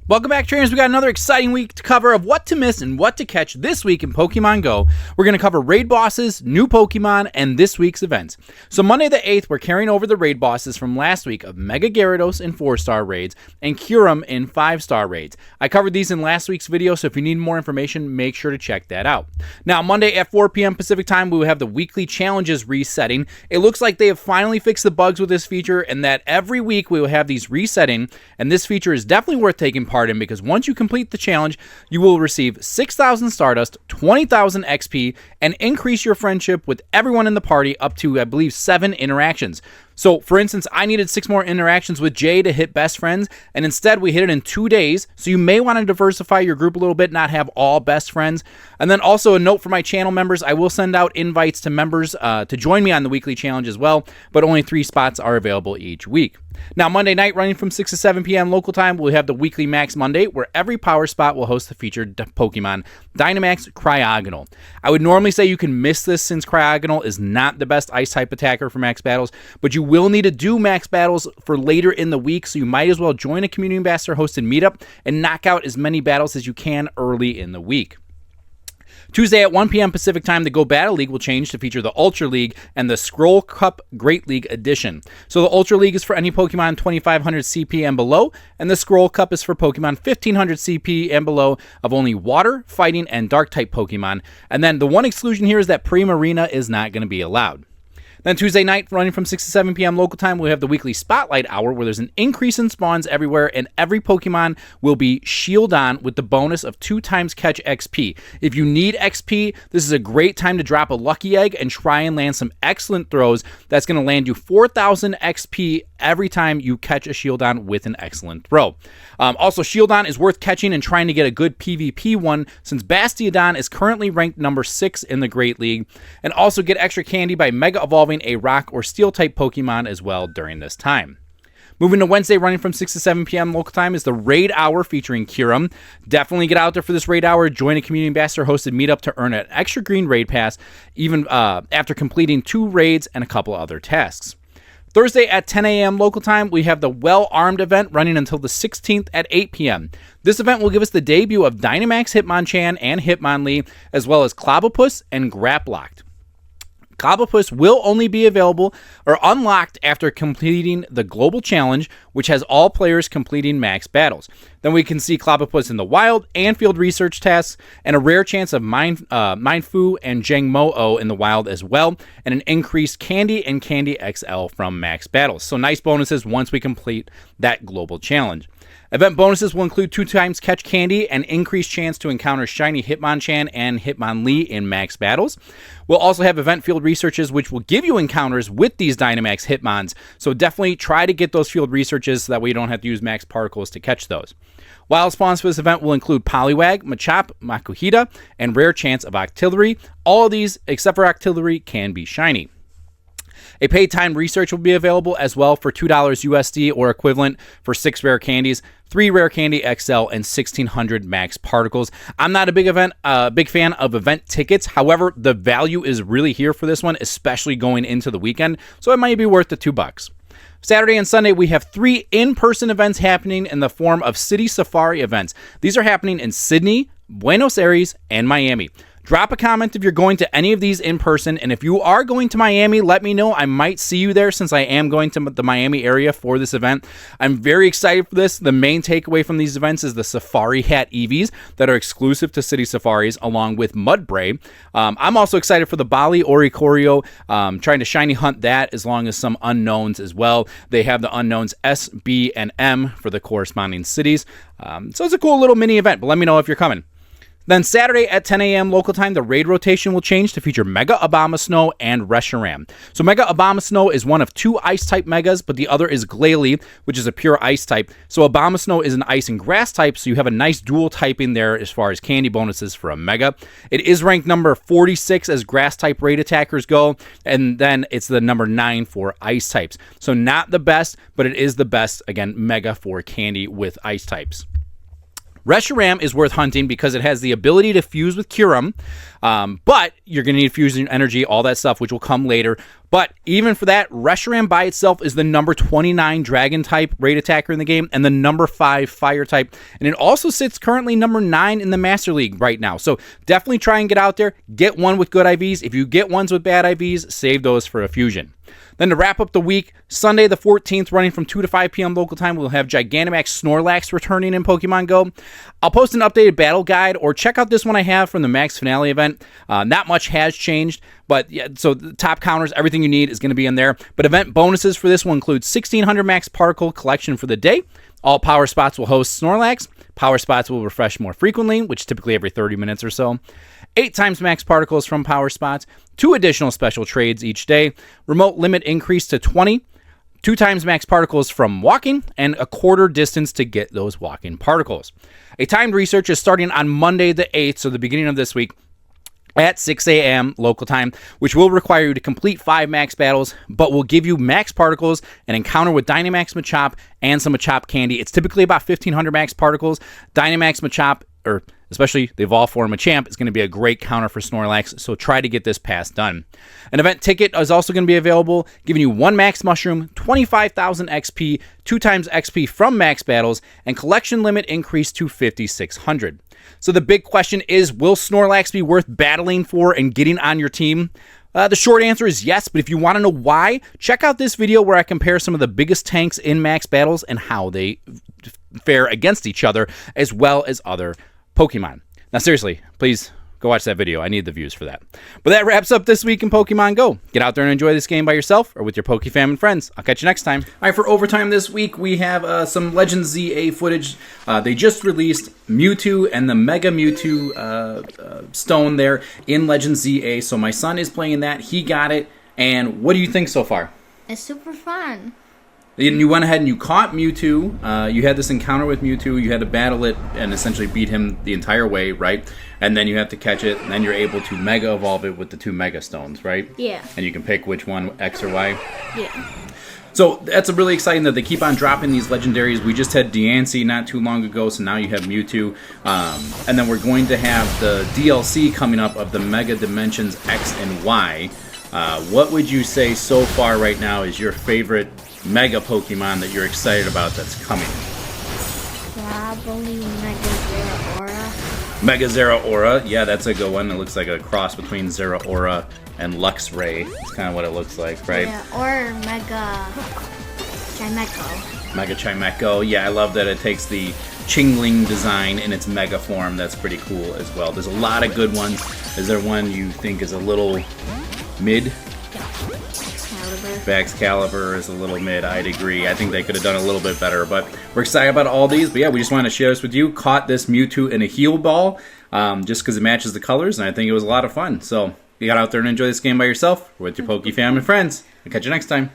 Welcome back, trainers. We got another exciting week to cover of what to miss and what to catch this week in Pokemon Go. We're going to cover raid bosses, new Pokemon, and this week's events. So Monday the 8th, we're carrying over the raid bosses from last week of Mega Gyarados in 4-star raids and Kyurem in 5-star raids. I covered these in last week's video, so if you need more information, make sure to check that out. Now, Monday at 4 p.m. Pacific time, we will have the weekly challenges resetting. It looks like they have finally fixed the bugs with this feature, and that every week we will have these resetting, and this feature is definitely worth taking part in, because once you complete the challenge, you will receive 6,000 Stardust, 20,000 XP, and increase your friendship with everyone in the party up to, I believe, 7 interactions. So, for instance, I needed 6 more interactions with Jay to hit best friends, and instead we hit it in 2 days, so you may want to diversify your group a little bit, not have all best friends. And then also a note for my channel members, I will send out invites to members to join me on the weekly challenge as well, but only 3 spots are available each week. Now, Monday night, running from 6 to 7 p.m. local time, we'll have the weekly Max Monday, where every power spot will host the featured Pokemon Dynamax Cryogonal. I would normally say you can miss this since Cryogonal is not the best Ice-type attacker for Max Battles, but you will need to do Max Battles for later in the week, so you might as well join a Community Ambassador hosted meetup and knock out as many battles as you can early in the week. Tuesday at 1 p.m. Pacific time, the Go Battle League will change to feature the Ultra League and the Scroll Cup Great League Edition. So the Ultra League is for any Pokemon 2500 CP and below, and the Scroll Cup is for Pokemon 1500 CP and below of only Water, Fighting, and Dark-type Pokemon. And then the one exclusion here is that Primarina is not going to be allowed. Then Tuesday night, running from 6 to 7 p.m. local time, we'll have the weekly Spotlight Hour, where there's an increase in spawns everywhere, and every Pokemon will be Shield On with the bonus of 2 times catch XP. If you need XP, this is a great time to drop a Lucky Egg and try and land some excellent throws. That's going to land you 4,000 XP every time you catch a Shieldon with an excellent throw. Also, Shieldon is worth catching and trying to get a good PvP one, since Bastiodon is currently ranked number 6 in the Great League. And also get extra candy by Mega Evolving a Rock or Steel-type Pokemon as well during this time. Moving to Wednesday, running from 6 to 7 p.m. local time, is the Raid Hour featuring Kyurem. Definitely get out there for this Raid Hour. Join a Community Ambassador hosted meetup to earn an extra green raid pass, even after completing 2 raids and a couple other tasks. Thursday at 10 a.m. local time, we have the Well Armed event running until the 16th at 8 p.m. This event will give us the debut of Dynamax Hitmonchan and Hitmonlee, as well as Clobbopus and Graplocked. Clobbopus will only be available or unlocked after completing the Global Challenge, which has all players completing max battles. Then we can see Clobbopus in the wild and field research tasks, and a rare chance of Mindfu and Jangmo-O in the wild as well, and an increased Candy and Candy XL from max battles. So nice bonuses once we complete that Global Challenge. Event bonuses will include 2 times catch candy and increased chance to encounter shiny Hitmonchan and Hitmonlee in max battles. We'll also have event field researches, which will give you encounters with these Dynamax Hitmons, so definitely try to get those field researches so that way you don't have to use max particles to catch those. Wild spawns for this event will include Poliwag, Machop, Makuhita, and rare chance of Octillery. All of these, except for Octillery, can be shiny. A paid time research will be available as well for $2 USD or equivalent for 6 rare candies, 3 rare candy XL, and 1,600 max particles. I'm not a big fan of event tickets. However, the value is really here for this one, especially going into the weekend, so it might be worth the $2. Saturday and Sunday, we have 3 in-person events happening in the form of City Safari events. These are happening in Sydney, Buenos Aires, and Miami. Drop a comment if you're going to any of these in person, and if you are going to Miami, let me know. I might see you there since I am going to the Miami area for this event. I'm very excited for this. The main takeaway from these events is the Safari Hat EVs that are exclusive to City Safaris, along with Mudbray. I'm also excited for the Bali Oricorio, trying to shiny hunt that, as long as some unknowns as well. They have the unknowns S, B, and M for the corresponding cities. So it's a cool little mini event, but let me know if you're coming. Then Saturday at 10 a.m. local time, the raid rotation will change to feature Mega Abomasnow and Reshiram. So Mega Abomasnow is one of 2 Ice-type Megas, but the other is Glalie, which is a pure Ice-type. So Abomasnow is an Ice and Grass type, so you have a nice dual typing there as far as candy bonuses for a Mega. It is ranked number 46 as Grass-type raid attackers go, and then it's the number 9 for Ice types. So not the best, but it is the best, again, Mega for candy with Ice types. Reshiram is worth hunting because it has the ability to fuse with Kyurem, but you're going to need fusion energy, all that stuff, which will come later. But even for that, Reshiram by itself is the number 29 dragon type raid attacker in the game and the number 5 fire type. And it also sits currently number 9 in the Master League right now. So definitely try and get out there. Get one with good IVs. If you get ones with bad IVs, save those for a fusion. Then to wrap up the week, Sunday the 14th, running from 2 to 5 p.m. local time, we'll have Gigantamax Snorlax returning in Pokemon Go. I'll post an updated battle guide, or check out this one I have from the Max Finale event. Not much has changed, but yeah, so the top counters, everything you need is going to be in there. But event bonuses for this will include 1,600 max particle collection for the day. All power spots will host Snorlax. Power spots will refresh more frequently, which is typically every 30 minutes or so. 8 times max particles from power spots. 2 additional special trades each day. Remote limit increase to 20. 2 times max particles from walking, and a quarter distance to get those walking particles. A timed research is starting on Monday the 8th, so the beginning of this week, at 6 a.m. local time, which will require you to complete 5 max battles, but will give you max particles, an encounter with Dynamax Machop, and some Machop candy. It's typically about 1,500 max particles. Dynamax Machop, or especially the evolved form Machamp, is going to be a great counter for Snorlax, so try to get this pass done. An event ticket is also going to be available, giving you 1 max mushroom, 25,000 XP, 2 times XP from max battles, and collection limit increase to 5,600. So the big question is, will Snorlax be worth battling for and getting on your team? The short answer is yes, but if you want to know why, check out this video where I compare some of the biggest tanks in max battles and how they fare against each other, as well as other Pokemon. Now seriously, please go watch that video. I need the views for that. But that wraps up this week in Pokemon Go. Get out there and enjoy this game by yourself or with your PokeFam and friends. I'll catch you next time. All right, for overtime this week, we have some Legends ZA footage. They just released Mewtwo and the Mega Mewtwo stone there in Legends ZA. So my son is playing that. He got it. And what do you think so far? It's super fun. You went ahead and you caught Mewtwo. You had this encounter with Mewtwo. You had to battle it and essentially beat him the entire way, right? And then you have to catch it, and then you're able to Mega Evolve it with the 2 Mega Stones, right? Yeah. And you can pick which one, X or Y. Yeah. So that's really exciting that they keep on dropping these legendaries. We just had Diancie not too long ago, so now you have Mewtwo. And then we're going to have the DLC coming up of the Mega Dimensions X and Y. What would you say so far right now is your favorite Mega Pokemon that you're excited about that's coming? Probably Mega Zeraora. Mega Zeraora, yeah, that's a good one. It looks like a cross between Zeraora and Luxray. It's kind of what it looks like, right? Yeah, or Mega Chimecho. Mega Chimecho, yeah, I love that it takes the Chingling design in its Mega form. That's pretty cool as well. There's a lot of good ones. Is there one you think is a little mid? Baxcalibur is a little mid, I'd agree. I think they could have done a little bit better, but we're excited about all these. But yeah, we just want to share this with you. Caught this Mewtwo in a Heal Ball just because it matches the colors, and I think it was a lot of fun. So you got out there and enjoy this game by yourself or with your PokeFam and friends. I'll catch you next time.